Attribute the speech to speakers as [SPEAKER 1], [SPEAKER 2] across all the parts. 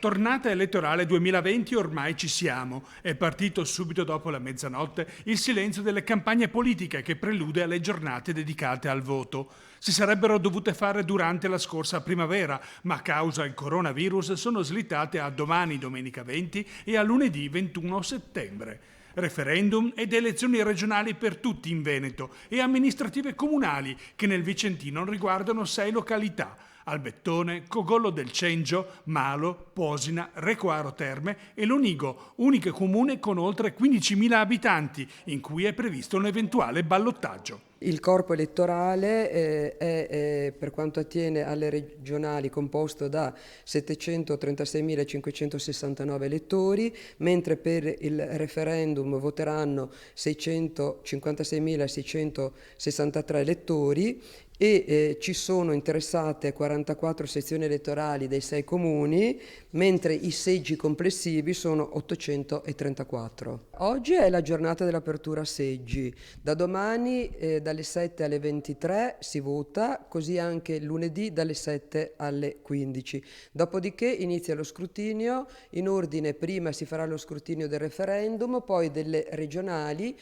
[SPEAKER 1] Tornata elettorale 2020 ormai ci siamo. È partito subito dopo la mezzanotte il silenzio delle campagne politiche che prelude alle giornate dedicate al voto. Si sarebbero dovute fare durante la scorsa primavera, ma a causa del coronavirus sono slittate a domani, domenica 20, e a lunedì 21 settembre. Referendum ed elezioni regionali per tutti in Veneto e amministrative comunali che nel Vicentino riguardano 6 località: Albettone, Cogollo del Cengio, Malo, Posina, Recoaro Terme e Lonigo, unico comune con oltre 15.000 abitanti, in cui è previsto un eventuale ballottaggio.
[SPEAKER 2] Il corpo elettorale è, per quanto attiene alle regionali, composto da 736.569 elettori, mentre per il referendum voteranno 656.663 elettori e ci sono interessate 44 sezioni elettorali dei 6 comuni, mentre i seggi complessivi sono 834. Oggi è la giornata dell'apertura seggi. Da domani dalle 7 alle 23 si vota, così anche lunedì dalle 7 alle 15. Dopodiché inizia lo scrutinio, in ordine prima si farà lo scrutinio del referendum, poi delle regionali,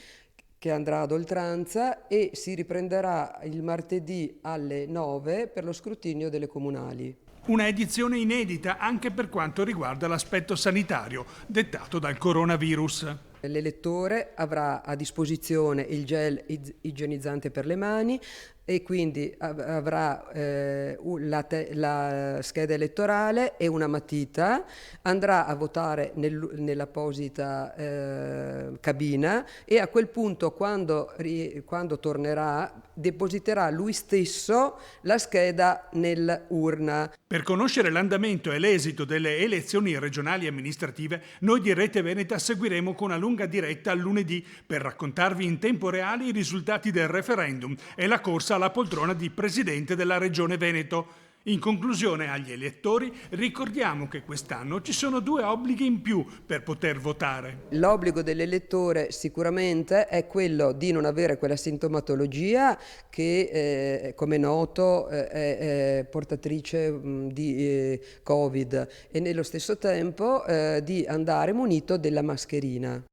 [SPEAKER 2] che andrà ad oltranza, e si riprenderà il martedì alle 9 per lo scrutinio delle comunali.
[SPEAKER 1] Una edizione inedita anche per quanto riguarda l'aspetto sanitario, dettato dal coronavirus.
[SPEAKER 2] L'elettore avrà a disposizione il gel igienizzante per le mani e quindi avrà la scheda elettorale e una matita, andrà a votare nell'apposita cabina e a quel punto quando tornerà depositerà lui stesso la scheda nell'urna.
[SPEAKER 1] Per conoscere l'andamento e l'esito delle elezioni regionali e amministrative, noi di Rete Veneta seguiremo con una lunga diretta lunedì per raccontarvi in tempo reale i risultati del referendum e la corsa alla poltrona di presidente della Regione Veneto. In conclusione, agli elettori ricordiamo che quest'anno ci sono 2 obblighi in più per poter votare.
[SPEAKER 2] L'obbligo dell'elettore sicuramente è quello di non avere quella sintomatologia che, come noto, è portatrice di Covid, e nello stesso tempo di andare munito della mascherina.